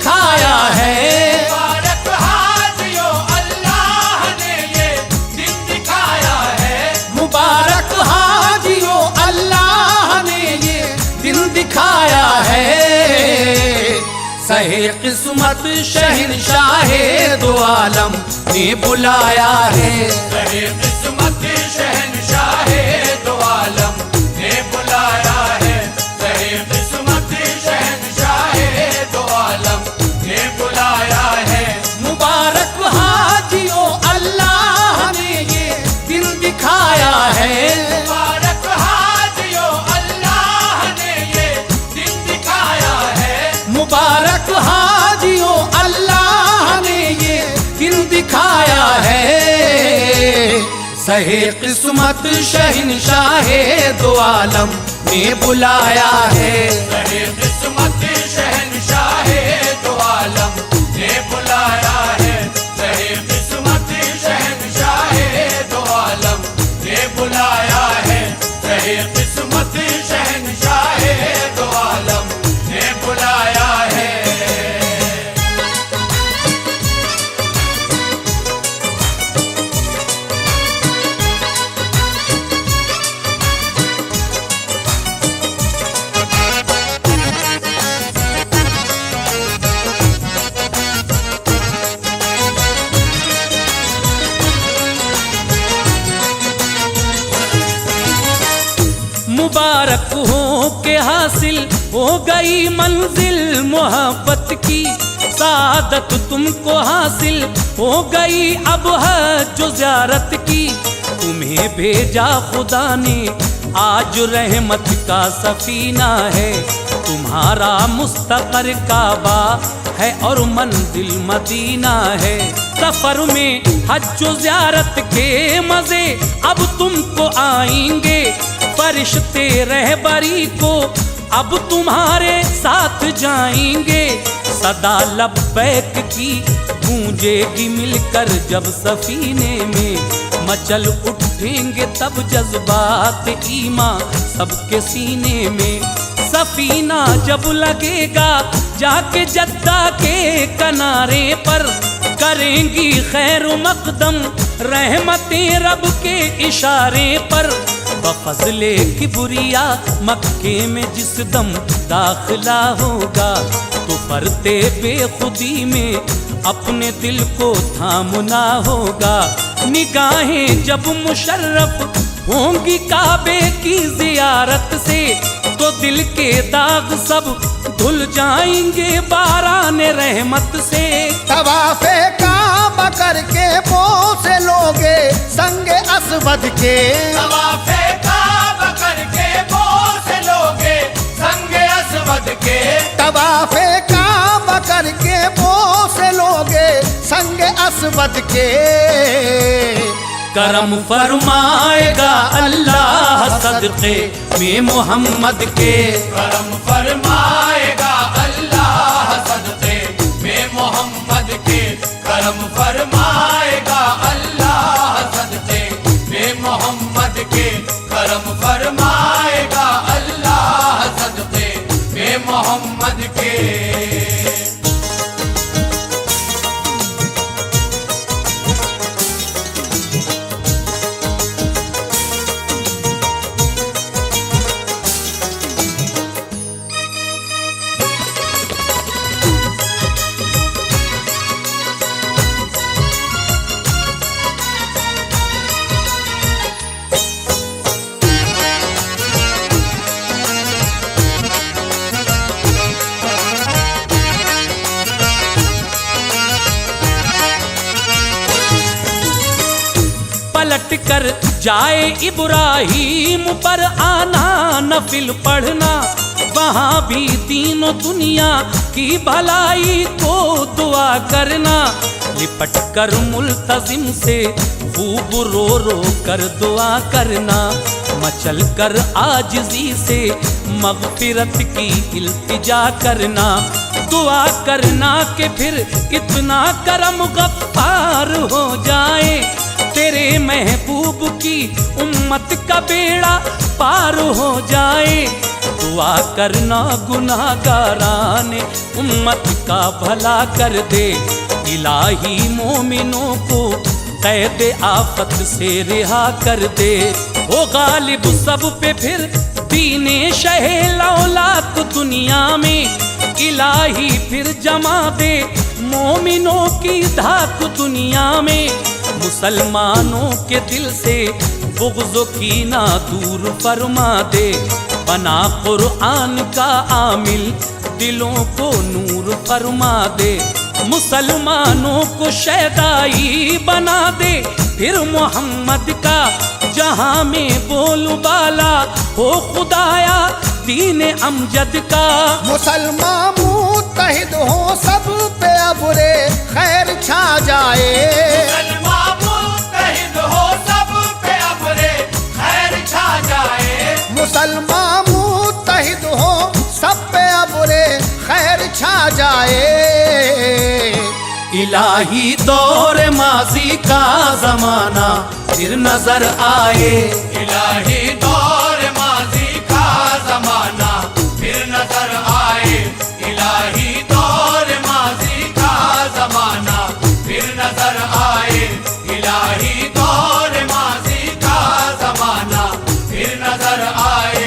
दिखाया है। मुबारक हाजियो अल्लाह ने ये दिन दिखाया है। मुबारक हाजियो अल्लाह ने ये दिन दिखाया है। सहे किस्मत शहंशाहे दो आलम ने बुलाया है। सहे किस्मत शहंशाहे दो आलम ने बुलाया है। सहे किस्मत शहंशाहे दो आलम ने बुलाया है। मुबारक हाजियो अल्लाह ने ये दिन दिखाया है। मुबारक हाजियो अल्लाह ने ये दिन दिखाया है। मुबारक हाजियो अल्लाह ने ये दिन दिखाया है। सहे किस्मत शहंशाहे दो आलम ने बुलाया है। सहे किस्मत शहंशाहे दो आलम ने बुलाया है। सहे किस्मत शहंशाहे दो आलम ने बुलाया है। सहे किस्मत शहंशाहे दो आलम ने बुलाया है। मुबारक हो के हासिल हो गई मंजिल मोहब्बत की। सादत तुमको हासिल हो गई अब हज ज़ियारत की। तुम्हें भेजा खुदा ने आज रहमत का सफीना है। तुम्हारा मुस्तकर काबा है और मंजिल मदीना है। सफर में हज ज़ियारत के मजे अब तुमको आएंगे। फरिश्ते रहबरी को अब तुम्हारे साथ जाएंगे। सदा लब्बैक की गूंजेगी मिलकर जब सफीने में। मचल उठेंगे तब जज्बात ईमान सबके सीने में। सफीना जब लगेगा जाके जद्दा के किनारे पर। करेंगी खैर मकदम रहमतें रब के इशारे पर। बफज़ले किबरिया मक्के में जिस दम दाखिला होगा तो फरते बेखुदी में अपने दिल को थामना होगा। निगाहें जब मुशर्रफ होंगी काबे की ज़ियारत से तो दिल के दाग सब धुल जाएंगे बारान रहमत से। तवाफ़े काबा करके बोझ लोगे संगे असवद के। तवाफ़े काबा करके बोझ लोगे संगे असवद के। तवाफ़े काबा करके बोझ लोगे संगे असवद के। करम फरमाएगा अल्लाह सदक़े में मोहम्मद के। करम फरमाएगा अल्लाह सदक़े में मोहम्मद के। करम फरमाएगा अल्लाह सदक़े में मोहम्मद के। करम फरमाएगा अल्लाह सदक़े में मोहम्मद के। पलट कर जाए इब्राहीम पर आना नफिल पढ़ना। वहाँ भी तीनों दुनिया की भलाई को दुआ करना। लिपट कर मुल्तजिम से खूब रो रो कर दुआ करना। मचल कर आजिज़ी से मग़फ़िरत की इल्तिजा करना। दुआ करना कि फिर इतना करम गफ्फार हो जाए। तेरे महबूब की उम्मत का बेड़ा पार हो जाए। दुआ करना गुनाहगाराने उम्मत का भला कर दे। इलाही मोमिनों को कैद आफत से रिहा कर दे। ओ गालिब सब पे फिर दीने शहे लौलात दुनिया में। इलाही फिर जमा दे मोमिनों की धाक दुनिया में। मुसलमानों के दिल से बुग़्ज़ कीना दूर फरमा दे। बना कुरान का आमिल दिलों को नूर फरमा दे। मुसलमानों को शहदाई बना दे। फिर मोहम्मद का जहां में बोलबाला हो खुदाया दीन अमजद का। मुसलमान मुत्तहिद हो सब पे अबरे खैर छा जाए। मुसलमान मुत्तहिद हो सब पे अबरे खैर छा जाए। मुसलमान मुत्तहिद हो सब पे अबरे खैर छा जाए। इलाही दौर माजी का जमाना फिर नजर आए। इलाही दौर माजी का जमाना फिर नजर आए। इलाही दौर माजी का जमाना फिर नजर आए। इलाही दौर माजी का जमाना फिर नजर आए।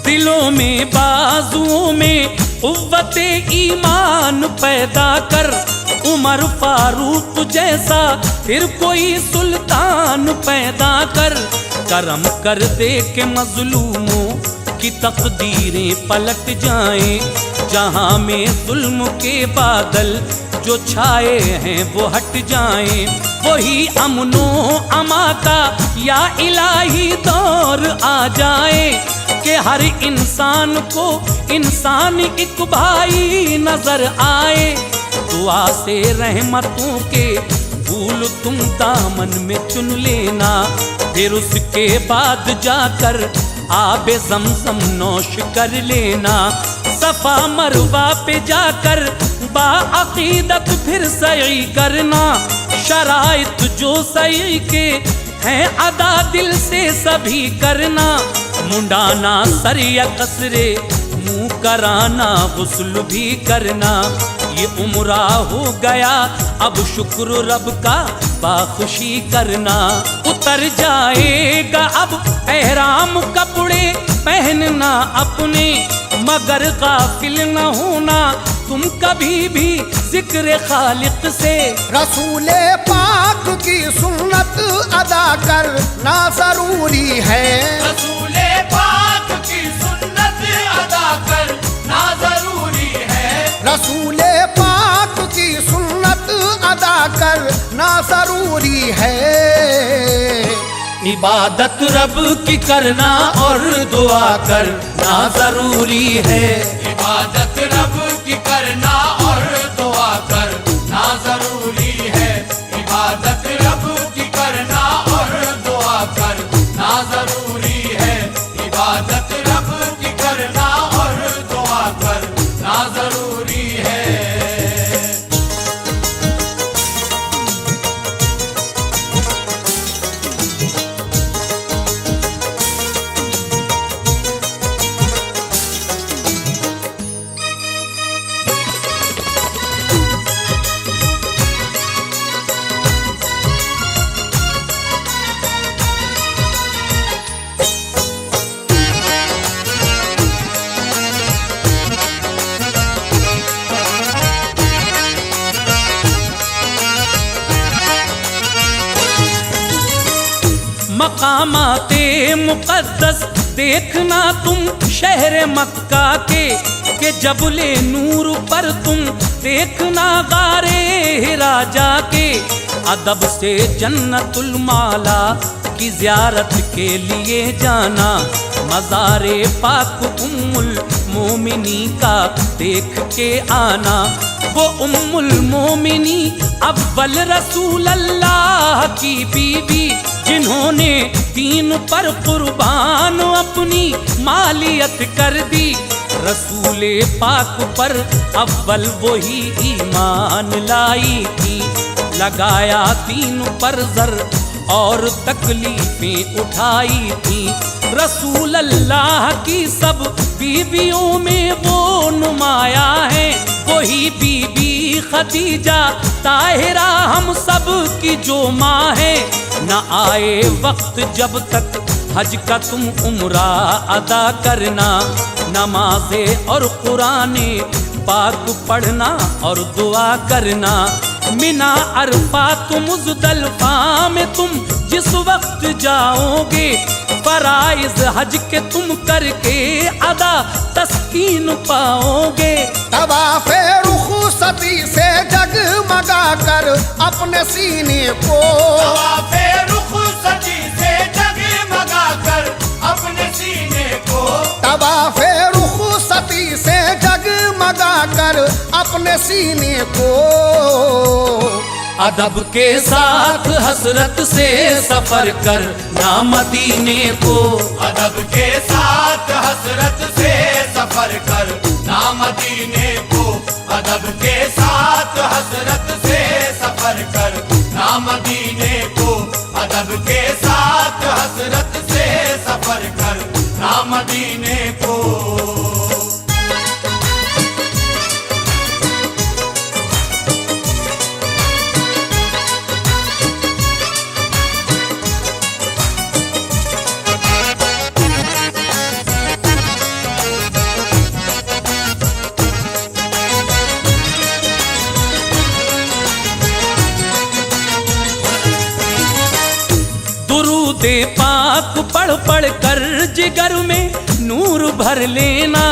दिलों में बाजुओं में कुव्वते ईमान पैदा कर। उमर फारूक जैसा फिर कोई सुल्तान पैदा कर। करम कर दे के मजलूमों की तकदीरें पलट जाएं। जहां में जुल्म के बादल जो छाए हैं वो हट जाएं। वही अमनो अमा का या इलाही दौर आ जाए कि हर इंसान को इंसान एक भाई नजर आए। दुआ से रहमतों के फूल तुम दामन में चुन लेना। फिर उसके बाद जाकर आबे ज़मज़म नौश कर लेना। सफा मरवा पे जाकर बाअक़ीदत फिर सई करना। शराइत जो सई के हैं अदा दिल से सभी करना। मुंडाना सर या कसरे मुंह कराना गुस्ल भी करना। ये उम्रा हो गया अब शुक्र रब का बाखुशी करना। उतर जाएगा अब एहराम कपड़े पहनना अपने। मगर गाफिल न होना तुम कभी भी जिक्र खालिक से। रसूले पाक की सुन्नत अदा करना जरूरी है। रसूले पाक की सुन्नत अदा करना जरूरी है। रसूले पाक की सुन्नत अदा करना जरूरी है। इबादत रब की करना और दुआ करना जरूरी है। इबादत रब की करना और दुआ करना जरूरी है। इबादत रब की करना और दुआ करना जरूरी है। इबादत रब की करना और दुआ करना जरूरी है। मकामाते मुक़द्दस देखना तुम शहर मक्का के जबले नूर पर तुम देखना गारे हिरा जाके। अदब से जन्नतुल माला की ज़ियारत के लिए जाना। मज़ारे पाक उम्मुल मोमिनी का देख के आना। वो उम्मुल मोमिनी अव्वल रसूल अल्लाह की बीवी, जिन्होंने दीन पर कुर्बान अपनी मालियत कर दी। रसूले पाक पर अव्वल वही ईमान लाई थी, लगाया दीन पर जर और तकलीफें उठाई थी। रसूल अल्लाह की सब बीवियों में वो नुमाया है, वही बीबी खदीजा ताहिरा हम सब की जो माँ है। न आए वक्त जब तक हज का तुम उम्रा अदा करना, नमाज़े और कुराने पाक पढ़ना और दुआ करना। मिना अरफा तुम मुज़दलिफ़ा में तुम जिस वक्त जाओगे, फराइज हज के तुम करके अदा तस्कीन पाओगे। तवाफ़े रुख़सती से जगमगा कर अपने सीने को, तवाफ़े रुख़सती से जगमगा कर अपने सीने को, तवाफ़े रुख़सती से जगमगा कर अपने सीने को। अदब के साथ हसरत से सफर कर ना मदीने को, अदब के साथ हसरत से सफर कर ना मदीने को, अदब के साथ हसरत से सफर कर ना मदीने को, अदब के साथ हसरत से सफर कर ना मदीने को। दुरूदे पाक पढ़ पढ़ कर जिगर में नूर भर लेना।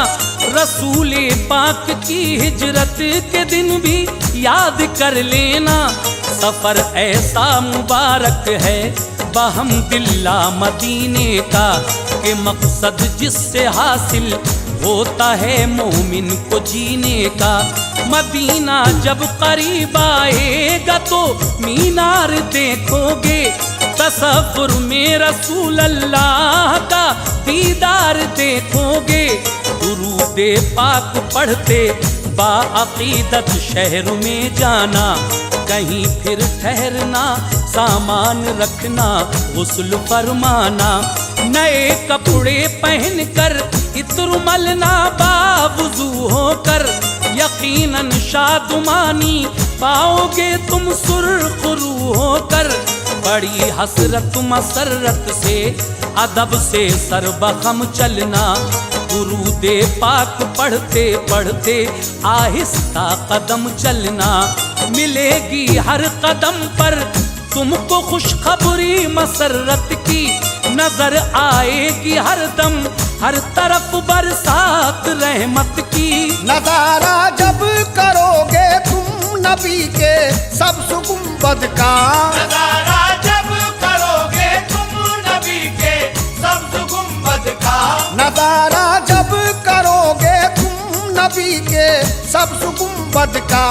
रसूले पाक की हिजरत के दिन भी याद कर लेना। सफर ऐसा मुबारक है बहम्दिल्ला मदीने का, कि मकसद जिससे हासिल होता है मोमिन को जीने का। मदीना जब करीब आएगा तो मीनार देखोगे, तसव्वुर में रसूल अल्लाह का दीदार देखोगे। दुरूदे पाक पढ़ते बाअकीदत शहर में जाना, कहीं फिर ठहरना, सामान रखना, गुस्ल फरमाना। नए कपड़े पहन कर इत्र मलना, बावुज़ू होकर यकीनन शादुमानी पाओगे तुम सुरखरू होकर। बड़ी हसरत मसरत से अदब से सरबखम चलना। दुरूदे पाक पढ़ते पढ़ते आहिस्ता कदम चलना। मिलेगी हर कदम पर तुमको खुशखबरी मसरत की, नजर आएगी हर दम हर तरफ बरसात रहमत की। नजारा जब करोगे तुम नबी के सब्ज़ गुंबद का, नजारा जब करोगे तुम नबी के सब्ज़ गुंबद का, नजारा जब करोगे तुम नबी के सब्ज़ गुंबद का।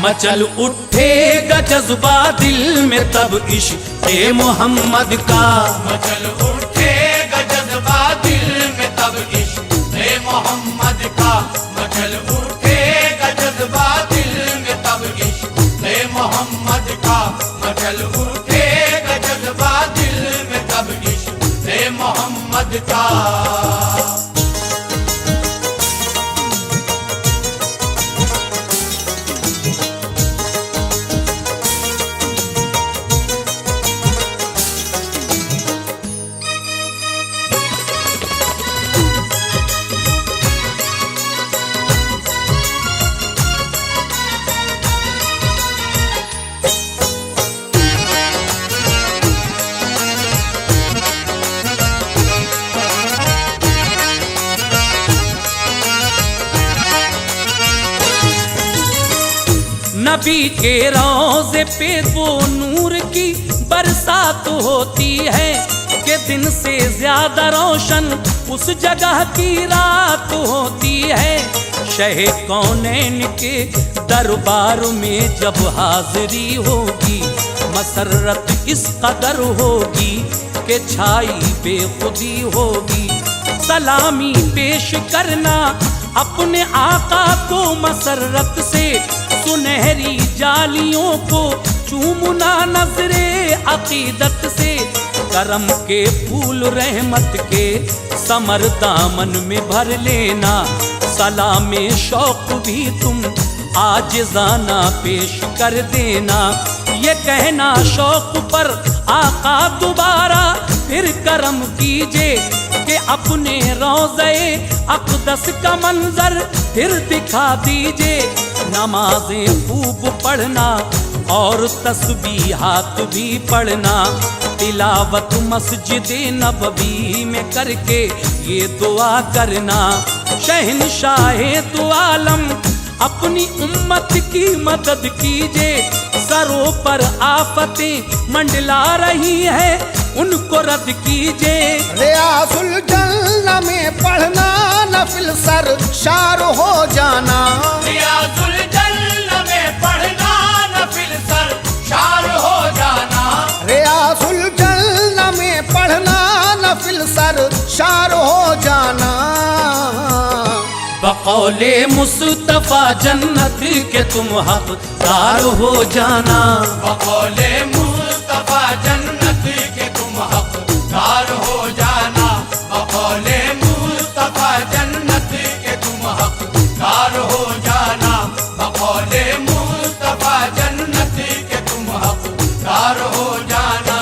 मचल उठेगा जज्बा दिल में तब इश्क़ मोहम्मद का। मचल उठेगा जज्बा दिल में तब इश्क़ मोहम्मद का। मचल उठेगा जज्बा दिल में तब इश्क़ मोहम्मद का। मचल उठेगा जज्बा दिल में तब इश्क़ मोहम्मद का। नबी के रोज़े पे वो नूर की बरसात होती है, कि दिन से ज्यादा रोशन उस जगह की रात होती है। शहे कौनैन के दरबार में जब हाजिरी होगी, मसरत इस कदर होगी कि छाई बेखुदी होगी। सलामी पेश करना अपने आका को मसरत से, सुनहरी जालियों को चूमना नजरे अकीदत से। करम के फूल रहमत के समर दामन में भर लेना, सलामे शौक भी तुम आजिज़ाना पेश कर देना। ये कहना शौक पर आका दोबारा फिर करम कीजिए कि अपने रोज़े अक़दस का मंजर फिर दिखा दीजिए। नमाजें खूब पढ़ना और तस्बीहात भी पढ़ना, तिलावत मस्जिद नबवी में करके ये दुआ करना। शहंशाहे दो आलम अपनी उम्मत की मदद कीजिए, सरों पर आफतें मंडला रही है उनको रद्द कीजिए। रियाजुल जन्ना में पढ़ना नफिल सर शार हो जाना, रियाजुल जन्ना में पढ़ना नफिल सर शार हो जाना, रियाजुल जन्ना में पढ़ना नफिल सर शार हो जाना। बकौले मुस्तफा जन्नत के तुम हकदार हो जाना, बकौले मुस्तफा जन्नत के तुम हकदार हो जाना, बकौले मुस्तफा जन्नत के तुम हकदार हो जाना, बकौले मुस्तफा जन्नत के तुम हकदार हो जाना।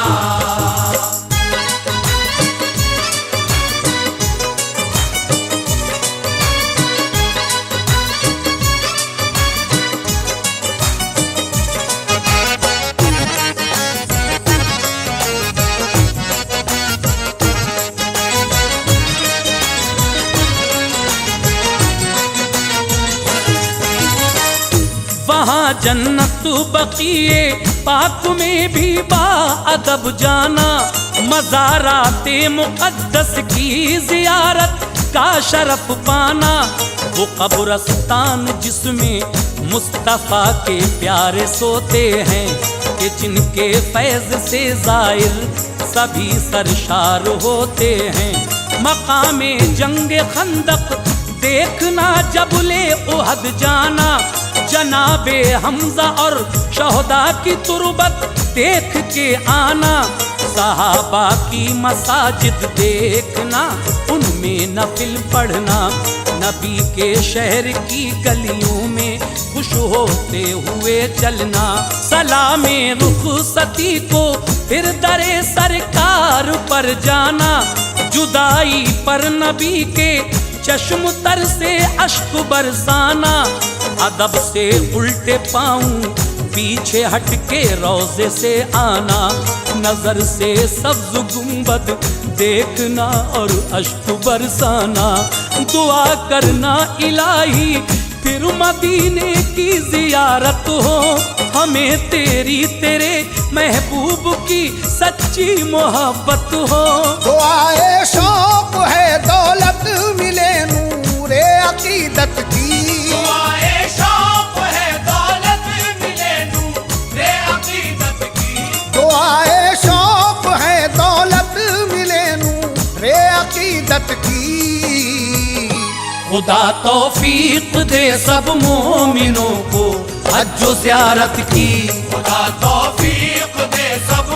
वहाँ जन्नत बक़िए पाक में भी बाअदब जाना, मज़ाराते मुक़द्दस की ज़ियारत का शरफ पाना। वो कब्रस्तान जिसमें मुस्तफ़ा के प्यारे सोते हैं, कि जिनके फैज़ से ज़ाहिर सभी सरशार होते हैं। मकामे जंग खंदक देखना जबले उहद जाना, जनाबे हमजा और शहदा की तुरबत देख के आना। सहाबा की मसाजिद देखना, उनमें नफिल पढ़ना, नबी के शहर की गलियों में खुश होते हुए चलना। सलामे रुखसती को फिर दरे सरकार पर जाना, जुदाई पर नबी के चश्म तर से अश्क बरसाना। अदब से उल्टे पाऊं पीछे हट के रोज़े से आना, नजर से सब्ज़ गुंबद देखना और अश्क बरसाना। दुआ करना इलाही फिर मदीने की ज़ियारत हो, हमें तेरी तेरे महबूब की सच्ची मोहब्बत हो। दुआए शौक है दौलत मिले नूरे अकीदत की, दुआए शौक है दौलत मिले नूरे अकीदत की, दुआए शौक है दौलत मिले नूरे अकीदत की। खुदा तौफीक दे सब मोमिनों को हज ज़ियारत की, खुदा तौफीक दे सब